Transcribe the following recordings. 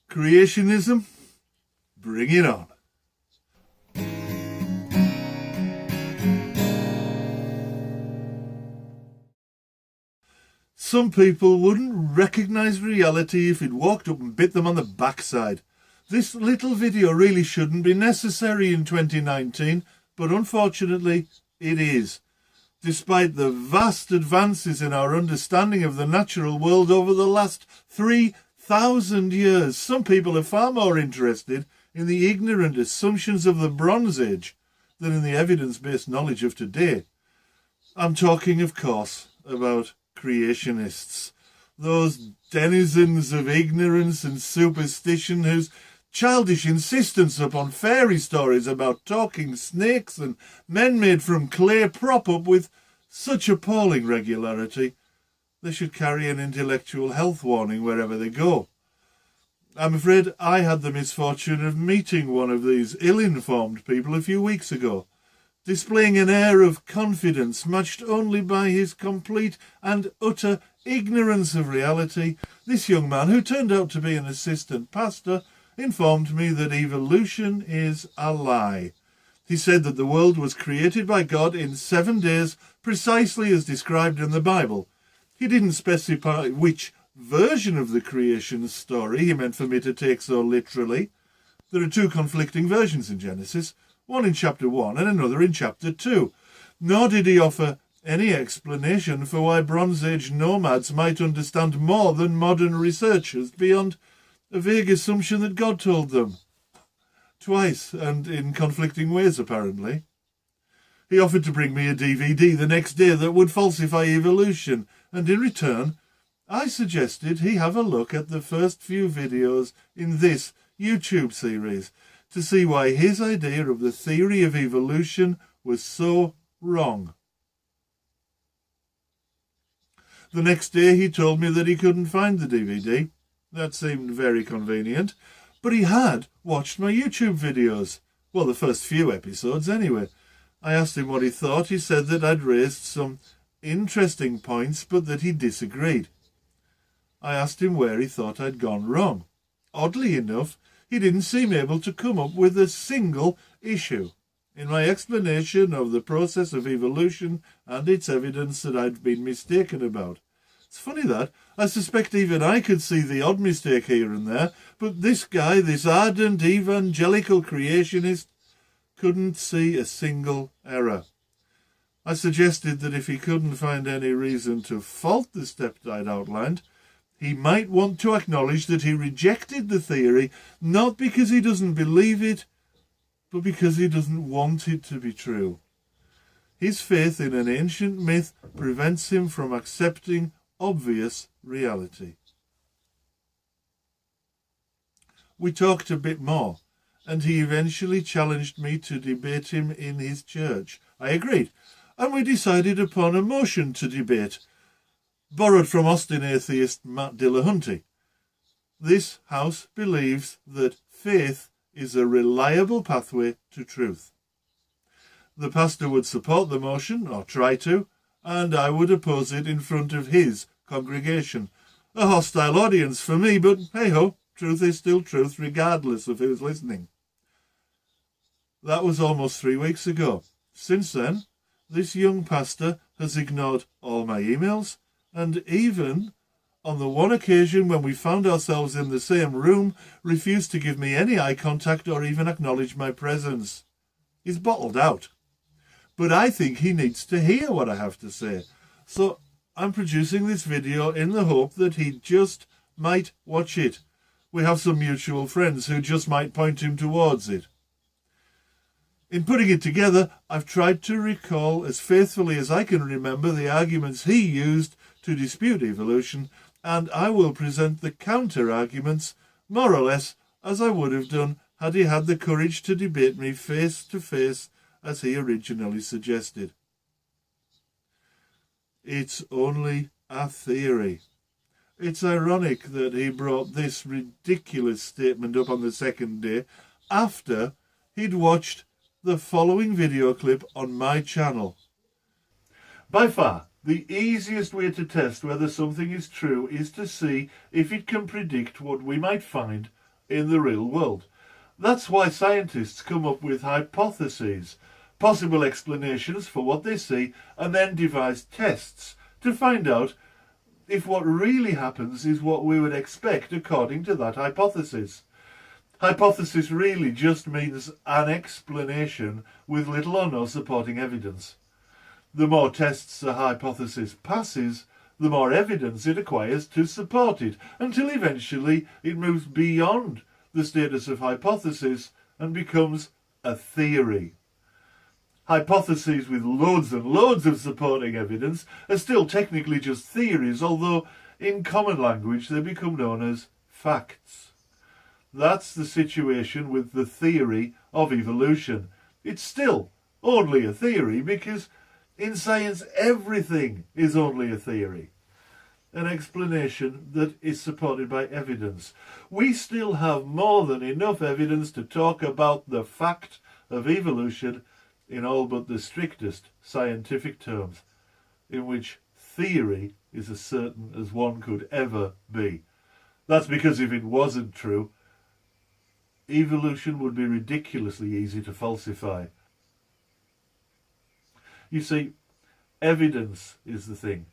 Creationism? Bring it on. Some people wouldn't recognise reality if it walked up and bit them on the backside. This little video really shouldn't be necessary in 2019, but unfortunately it is. Despite the vast advances in our understanding of the natural world over the last 3,000 years, some people are far more interested in the ignorant assumptions of the Bronze Age than in the evidence-based knowledge of today. I'm talking, of course, about creationists, those denizens of ignorance and superstition whose childish insistence upon fairy stories about talking snakes and men made from clay prop up with such appalling regularity they should carry an intellectual health warning wherever they go. I'm afraid I had the misfortune of meeting one of these ill-informed people a few weeks ago. Displaying an air of confidence matched only by his complete and utter ignorance of reality, this young man, who turned out to be an assistant pastor, informed me that evolution is a lie. He said that the world was created by God in 7 days, precisely as described in the Bible. He didn't specify which version of the creation story he meant for me to take so literally. There are 2 conflicting versions in Genesis, one in chapter 1 and another in chapter 2. Nor did he offer any explanation for why Bronze Age nomads might understand more than modern researchers beyond a vague assumption that God told them. Twice, and in conflicting ways, apparently. He offered to bring me a DVD the next day that would falsify evolution, and in return, I suggested he have a look at the first few videos in this YouTube series to see why his idea of the theory of evolution was so wrong. The next day he told me that he couldn't find the DVD. That seemed very convenient, but he had watched my YouTube videos. Well, the first few episodes anyway. I asked him what he thought. He said that I'd raised some interesting points, but that he disagreed. I asked him where he thought I'd gone wrong. Oddly enough, he didn't seem able to come up with a single issue in my explanation of the process of evolution and its evidence that I'd been mistaken about. It's funny that. I suspect even I could see the odd mistake here and there, but this guy, this ardent evangelical creationist, couldn't see a single error. I suggested that if he couldn't find any reason to fault the steps I'd outlined, he might want to acknowledge that he rejected the theory, not because he doesn't believe it, but because he doesn't want it to be true. His faith in an ancient myth prevents him from accepting obvious reality. We talked a bit more, and he eventually challenged me to debate him in his church. I agreed, and we decided upon a motion to debate, borrowed from Austin atheist Matt Dillahunty. This house believes that faith is a reliable pathway to truth. The pastor would support the motion, or try to, and I would oppose it in front of his congregation. A hostile audience for me, but hey-ho, truth is still truth regardless of who's listening. That was almost 3 weeks ago. Since then, this young pastor has ignored all my emails, and even on the one occasion when we found ourselves in the same room, refused to give me any eye contact or even acknowledge my presence. He's bottled out. But I think he needs to hear what I have to say. So I'm producing this video in the hope that he just might watch it. We have some mutual friends who just might point him towards it. In putting it together, I've tried to recall as faithfully as I can remember the arguments he used to dispute evolution, and I will present the counter-arguments more or less as I would have done had he had the courage to debate me face to face as he originally suggested. It's only a theory. It's ironic that he brought this ridiculous statement up on the second day after he'd watched the following video clip on my channel. By far, the easiest way to test whether something is true is to see if it can predict what we might find in the real world. That's why scientists come up with hypotheses, possible explanations for what they see, and then devise tests to find out if what really happens is what we would expect according to that hypothesis. Hypothesis really just means an explanation with little or no supporting evidence. The more tests a hypothesis passes, the more evidence it acquires to support it, until eventually it moves beyond the status of hypothesis and becomes a theory. Hypotheses with loads and loads of supporting evidence are still technically just theories, although in common language they become known as facts. That's the situation with the theory of evolution. It's still only a theory because in science everything is only a theory, an explanation that is supported by evidence. We still have more than enough evidence to talk about the fact of evolution in all but the strictest scientific terms, in which theory is as certain as one could ever be. That's because if it wasn't true, evolution would be ridiculously easy to falsify. You see, evidence is the thing.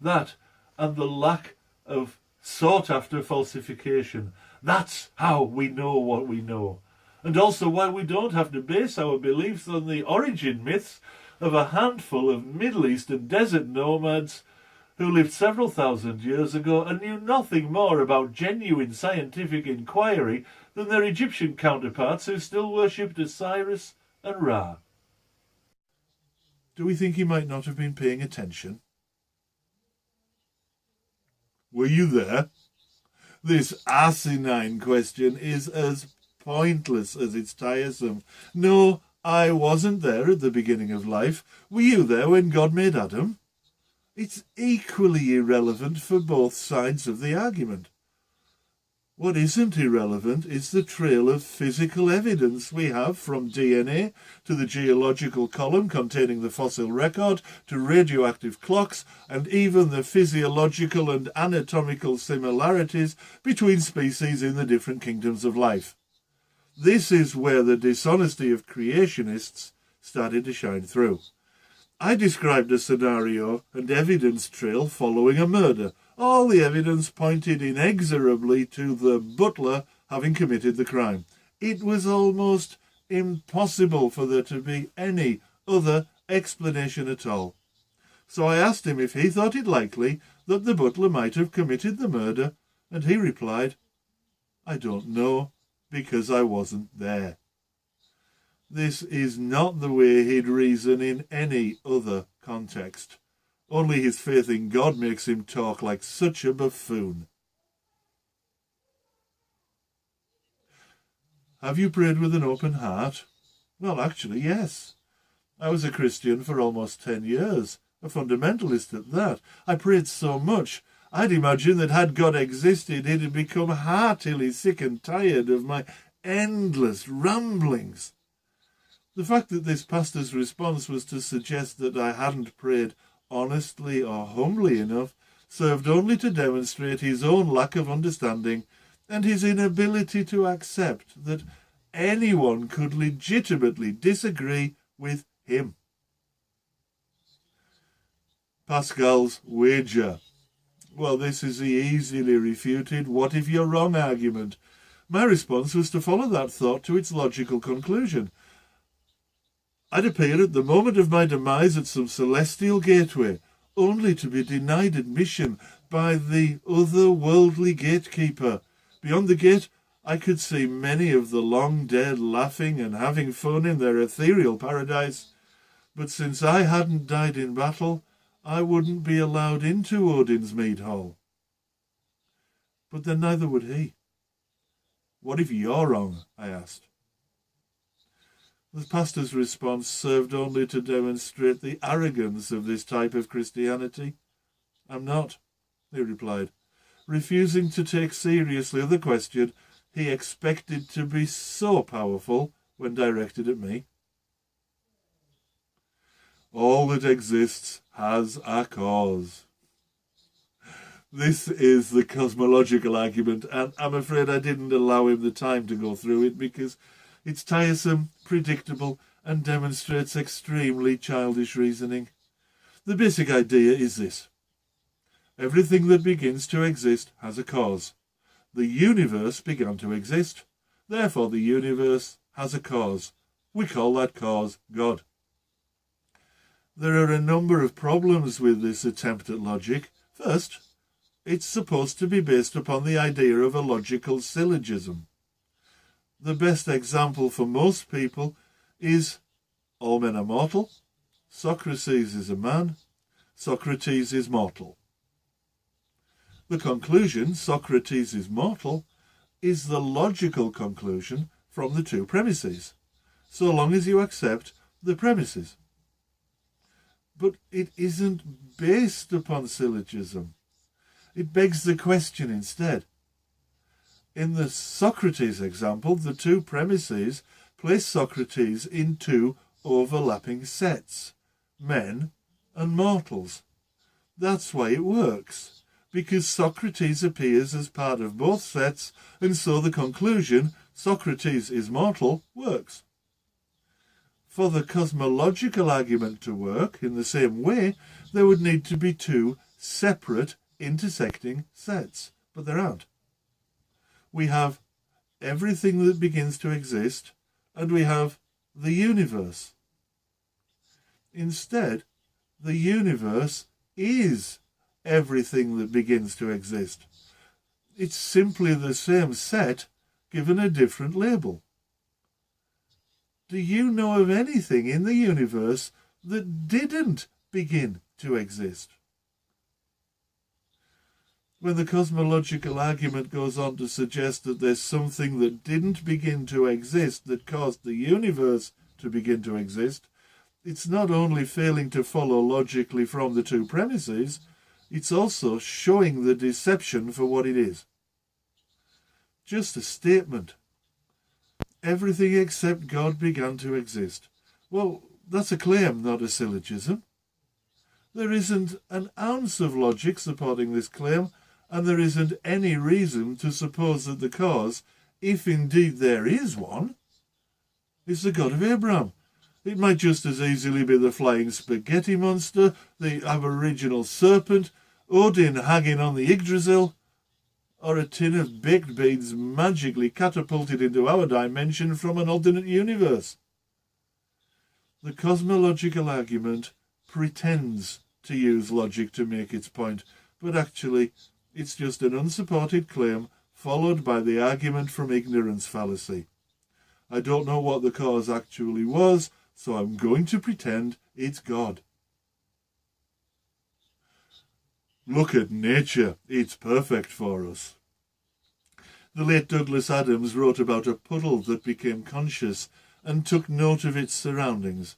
That and the lack of sought-after falsification. That's how we know what we know. And also why we don't have to base our beliefs on the origin myths of a handful of Middle Eastern desert nomads who lived several thousand years ago and knew nothing more about genuine scientific inquiry than their Egyptian counterparts who still worshipped Osiris and Ra. Do we think he might not have been paying attention? Were you there? This asinine question is as pointless as it's tiresome. No, I wasn't there at the beginning of life. Were you there when God made Adam? It's equally irrelevant for both sides of the argument. What isn't irrelevant is the trail of physical evidence we have, from DNA to the geological column containing the fossil record to radioactive clocks, and even the physiological and anatomical similarities between species in the different kingdoms of life. This is where the dishonesty of creationists started to shine through. I described a scenario and evidence trail following a murder. All the evidence pointed inexorably to the butler having committed the crime. It was almost impossible for there to be any other explanation at all. So I asked him if he thought it likely that the butler might have committed the murder, and he replied, "I don't know, because I wasn't there." This is not the way he'd reason in any other context. Only his faith in God makes him talk like such a buffoon. Have you prayed with an open heart? Well, actually, yes. I was a Christian for almost 10 years, a fundamentalist at that. I prayed so much, I'd imagine that had God existed, he'd have become heartily sick and tired of my endless ramblings. The fact that this pastor's response was to suggest that I hadn't prayed honestly or humbly enough served only to demonstrate his own lack of understanding and his inability to accept that anyone could legitimately disagree with him. Pascal's wager. Well, this is the easily refuted "what if you're wrong" argument. My response was to follow that thought to its logical conclusion. I'd appear at the moment of my demise at some celestial gateway, only to be denied admission by the otherworldly gatekeeper. Beyond the gate, I could see many of the long dead laughing and having fun in their ethereal paradise. But since I hadn't died in battle, I wouldn't be allowed into Odin's mead hall. But then neither would he. "What if you're wrong?" I asked. The pastor's response served only to demonstrate the arrogance of this type of Christianity. "I'm not," he replied, refusing to take seriously the question he expected to be so powerful when directed at me. All that exists has a cause. This is the cosmological argument, and I'm afraid I didn't allow him the time to go through it because it's tiresome, predictable, and demonstrates extremely childish reasoning. The basic idea is this. Everything that begins to exist has a cause. The universe began to exist. Therefore, the universe has a cause. We call that cause God. There are a number of problems with this attempt at logic. First, it's supposed to be based upon the idea of a logical syllogism. The best example for most people is all men are mortal, Socrates is a man, Socrates is mortal. The conclusion, Socrates is mortal, is the logical conclusion from the two premises, so long as you accept the premises. But it isn't based upon syllogism. It begs the question instead. In the Socrates example, the two premises place Socrates in two overlapping sets, men and mortals. That's why it works, because Socrates appears as part of both sets, and so the conclusion, Socrates is mortal, works. For the cosmological argument to work in the same way, there would need to be two separate intersecting sets, but there aren't. We have everything that begins to exist, and we have the universe. Instead, the universe is everything that begins to exist. It's simply the same set given a different label. Do you know of anything in the universe that didn't begin to exist? When the cosmological argument goes on to suggest that there's something that didn't begin to exist that caused the universe to begin to exist, it's not only failing to follow logically from the two premises, it's also showing the deception for what it is. Just a statement. Everything except God began to exist. Well, that's a claim, not a syllogism. There isn't an ounce of logic supporting this claim, and there isn't any reason to suppose that the cause, if indeed there is one, is the God of Abraham. It might just as easily be the flying spaghetti monster, the aboriginal serpent, Odin hanging on the Yggdrasil, or a tin of baked beans magically catapulted into our dimension from an alternate universe. The cosmological argument pretends to use logic to make its point, but actually it's just an unsupported claim followed by the argument from ignorance fallacy. I don't know what the cause actually was, so I'm going to pretend it's God. Look at nature. It's perfect for us. The late Douglas Adams wrote about a puddle that became conscious and took note of its surroundings.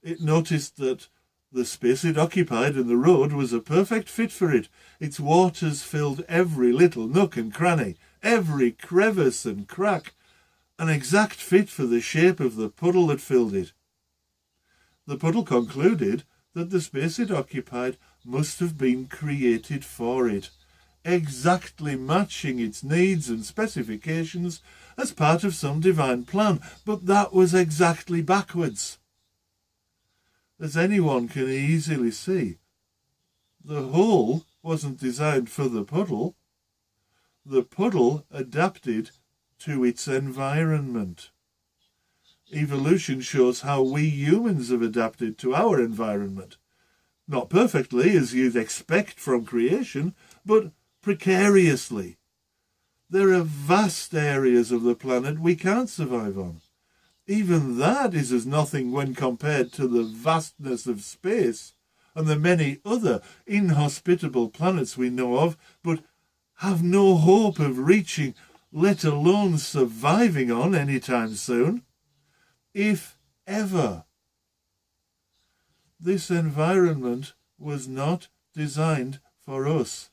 It noticed that the space it occupied and the road was a perfect fit for it. Its waters filled every little nook and cranny, every crevice and crack, an exact fit for the shape of the puddle that filled it. The puddle concluded that the space it occupied must have been created for it, exactly matching its needs and specifications as part of some divine plan, but that was exactly backwards. As anyone can easily see, the hole wasn't designed for the puddle. The puddle adapted to its environment. Evolution shows how we humans have adapted to our environment. Not perfectly, as you'd expect from creation, but precariously. There are vast areas of the planet we can't survive on. Even that is as nothing when compared to the vastness of space and the many other inhospitable planets we know of, but have no hope of reaching, let alone surviving on anytime soon, if ever. This environment was not designed for us.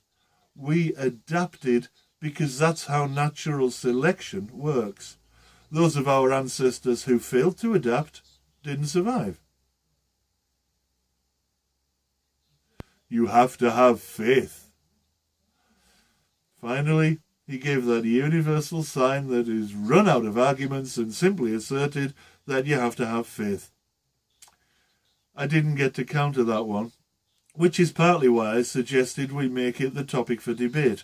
We adapted because that's how natural selection works. Those of our ancestors who failed to adapt didn't survive. You have to have faith. Finally, he gave that universal sign that is run out of arguments and simply asserted that you have to have faith. I didn't get to counter that one, which is partly why I suggested we make it the topic for debate.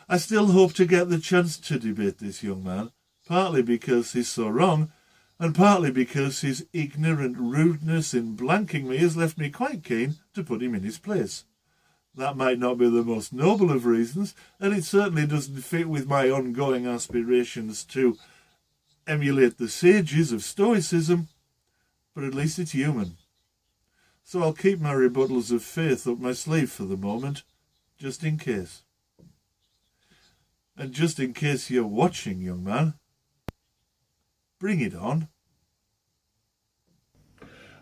I still hope to get the chance to debate this young man, partly because he's so wrong, and partly because his ignorant rudeness in blanking me has left me quite keen to put him in his place. That might not be the most noble of reasons, and it certainly doesn't fit with my ongoing aspirations to emulate the sages of Stoicism, but at least it's human. So I'll keep my rebuttals of faith up my sleeve for the moment, just in case. And just in case you're watching, young man, bring it on.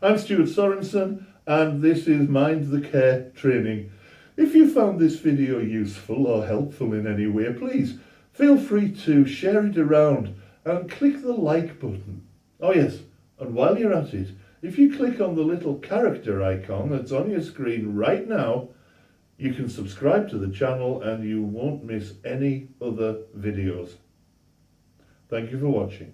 I'm Stuart Sorensen, and this is Mind the Care Training. If you found this video useful or helpful in any way, please feel free to share it around and click the like button. Oh yes, and while you're at it, if you click on the little character icon that's on your screen right now, you can subscribe to the channel and you won't miss any other videos. Thank you for watching.